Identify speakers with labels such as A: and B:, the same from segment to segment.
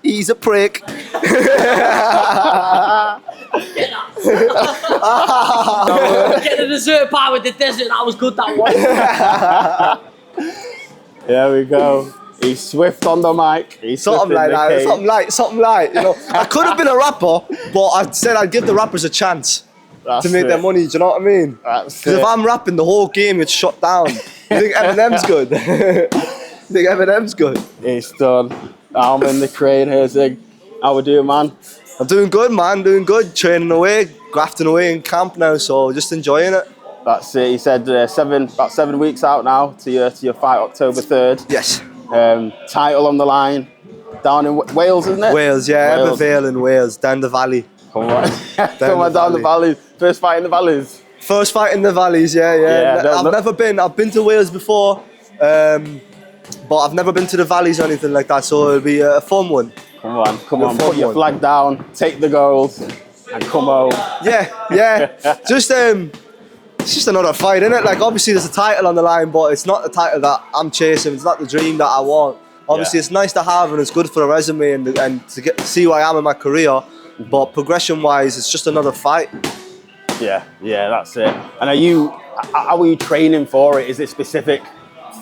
A: he's a prick.
B: Get the dessert pie with the dessert. That was good. That one.
C: There we go. He's swift on the mic. He's
A: Something like that. Something like. You know, I could have been a rapper, but I said I'd give the rappers a chance to make their money. Do you know what I mean? Because if I'm rapping, the whole game gets shut down. You think Eminem's good? You think Eminem's good?
C: It's done. Armand, the crane, here's it. How we doing, man?
A: I'm doing good, man. Doing good. Training away, grafting away in camp now. So just enjoying it.
C: That's it. He said about 7 weeks out now to your fight October 3rd.
A: Yes.
C: Title on the line. Down in Wales, isn't it?
A: Wales, yeah. Ebervale in Wales, down the valley.
C: Come on. Come on down the valley. First fight in the valleys.
A: First fight in the valleys, yeah. I've been to Wales before, but I've never been to the valleys or anything like that, so it'll be a fun one.
C: Come on. Put your flag down, take the gold, and come home.
A: Yeah. It's just another fight, isn't it? Like, obviously there's a title on the line, but it's not the title that I'm chasing. It's not the dream that I want. Obviously, It's nice to have, and it's good for a resume and to see who I am in my career. But progression-wise, it's just another fight.
C: Yeah, that's it. And how are you training for it? Is it specific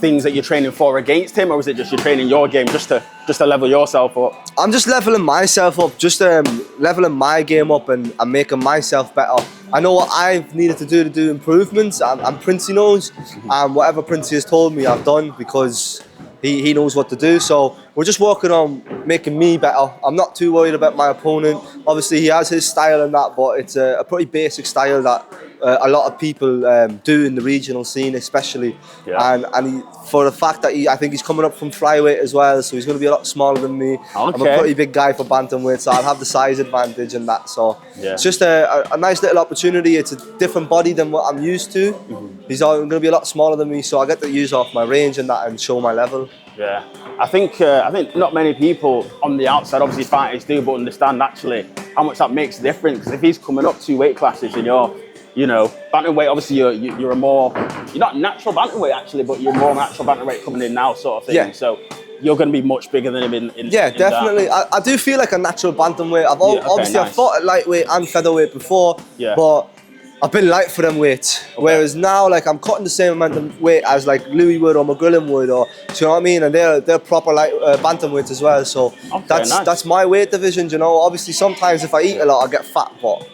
C: things that you're training for against him, or is it just you're training your game just to level yourself up?
A: I'm just leveling myself up, just leveling my game up and making myself better. I know what I've needed to do improvements, and Princey knows, and whatever Princey has told me I've done because he knows what to do. So we're just working on making me better. I'm not too worried about my opponent. Obviously he has his style and that, but it's a pretty basic style that a lot of people do in the regional scene especially. And for the fact that I think he's coming up from flyweight as well, so he's going to be a lot smaller than me. I'm a pretty big guy for bantamweight, so I'll have the size advantage and that. So it's just a nice little opportunity. It's a different body than what I'm used to. He's going to be a lot smaller than me, so I get to use off my range and that and show my level.
C: Yeah, I think not many people on the outside, obviously fighters do, but understand actually how much that makes a difference. Because if he's coming up 2 weight classes and you're, bantamweight, obviously you're not natural bantamweight actually, but you're more natural bantamweight coming in now, sort of thing.
A: Yeah.
C: So you're going to be much bigger than him in
A: definitely. I do feel like a natural bantamweight. I've fought at lightweight and featherweight before, but I've been light for them weights. Whereas now, like, I'm cutting the same amount of weight as like Louis would or McGrillen would, or do you know what I mean? And they're proper light bantamweights as well. So that's my weight division. You know, obviously sometimes if I eat a lot, I get fat, but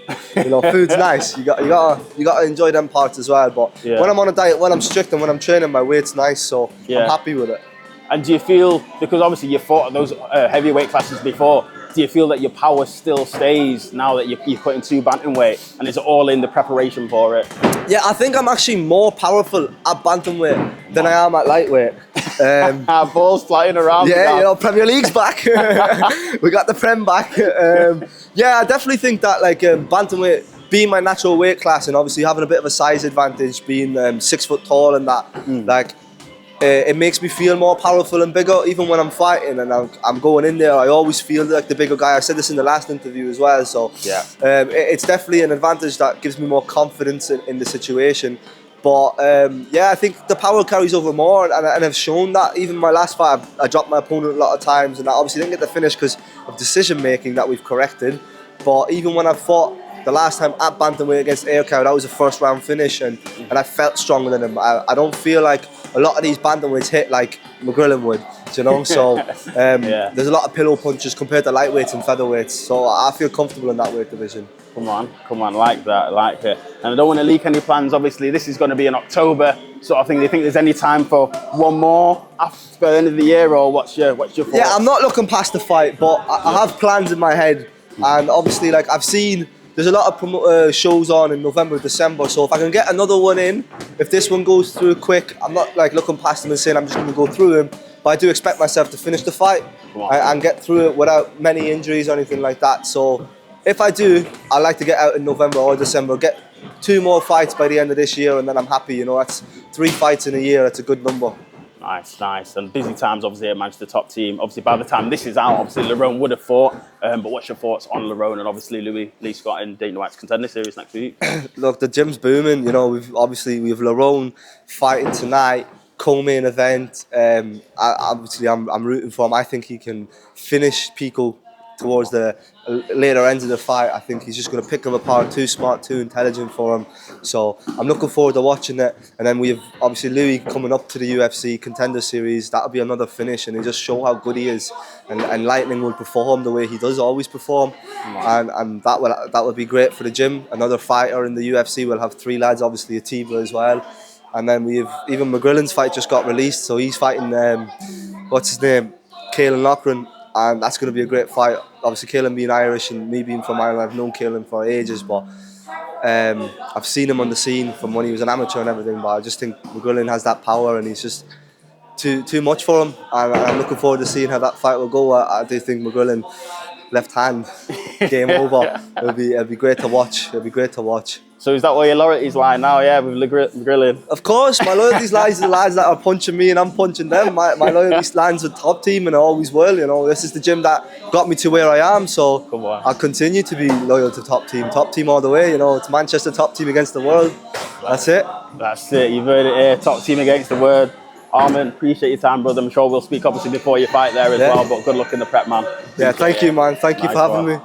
A: food's nice. You gotta enjoy them parts as well. But when I'm on a diet, when I'm strict, and when I'm training, my weight's nice. So I'm happy with it.
C: And do you feel, because obviously you fought at those heavyweight classes before, do you feel that your power still stays now that you're putting 2 bantamweight, and it's all in the preparation for it?
A: Yeah, I think I'm actually more powerful at bantamweight than I am at lightweight.
C: Balls flying around.
A: Yeah, Premier League's back. We got the Prem back. I definitely think that bantamweight being my natural weight class, and obviously having a bit of a size advantage, being 6 foot tall and that, it makes me feel more powerful and bigger. Even when I'm fighting and I'm going in there, I always feel like the bigger guy. I said this in the last interview as well. So it's definitely an advantage that gives me more confidence in the situation. But I think the power carries over more, and I've shown that. Even my last fight, I dropped my opponent a lot of times, and I obviously didn't get the finish because of decision making that we've corrected. But even when I fought the last time at bantamweight against Aircow, that was a first round finish, and I felt stronger than him. I don't feel like a lot of these bantamweights hit like McGrillen would, So there's a lot of pillow punches compared to lightweights and featherweights. So I feel comfortable in that weight division.
C: Come on, like that, like it. And I don't want to leak any plans. Obviously, this is going to be in October sort of thing. Do you think there's any time for one more after the end of the year, or what's your thoughts?
A: Yeah, I'm not looking past the fight, but I have plans in my head, and obviously, I've seen. There's a lot of shows on in November, December, so if I can get another one in, if this one goes through quick, I'm not looking past them and saying I'm just going to go through them, but I do expect myself to finish the fight and get through it without many injuries or anything like that. So if I do, I like to get out in November or December, get 2 more fights by the end of this year, and then I'm happy. That's 3 fights in a year, that's a good number.
C: Nice. And busy times, obviously, at Manchester top team. Obviously, by the time this is out, obviously, Lerone would have fought. But what's your thoughts on Lerone and obviously Lee Scott in Dana White's Contender Series next week?
A: Look, the gym's booming. We have Lerone fighting tonight. co-main event. Obviously, I'm rooting for him. I think he can finish Pico towards the later ends of the fight. I think he's just going to pick him apart. Too smart, too intelligent for him. So I'm looking forward to watching it. And then we have obviously Louis coming up to the UFC Contender Series. That'll be another finish, and he'll just show how good he is. And Lightning will perform the way he does always perform. And that will be great for the gym. Another fighter in the UFC. We'll have 3 lads, obviously Atiba as well. And then we have even McGrillen's fight just got released, so he's fighting what's his name, Caelan Loughran, and that's going to be a great fight. Obviously, Caelan being Irish and me being from Ireland, I've known Caelan for ages, but I've seen him on the scene from when he was an amateur and everything. But I just think McGrillen has that power, and he's just too much for him. And I'm looking forward to seeing how that fight will go. I do think McGrillen left hand, game over. It'll be great to watch. It'll be great to watch.
C: So is that where your loyalties lie now, yeah, with McGrillen?
A: Of course, my loyalties lies to the lads that are punching me and I'm punching them. My loyalties lands with Top Team, and I always will. You know, this is the gym that got me to where I am, so I'll continue to be loyal to Top Team. Top Team all the way. You know, it's Manchester Top Team against the world. That's it.
C: That's it. You've heard it here. Top Team against the world. Armand, appreciate your time, brother. I'm sure we'll speak obviously before your fight there as well. But good luck in the prep, man.
A: Yeah, thank you, man. Thank you for having me.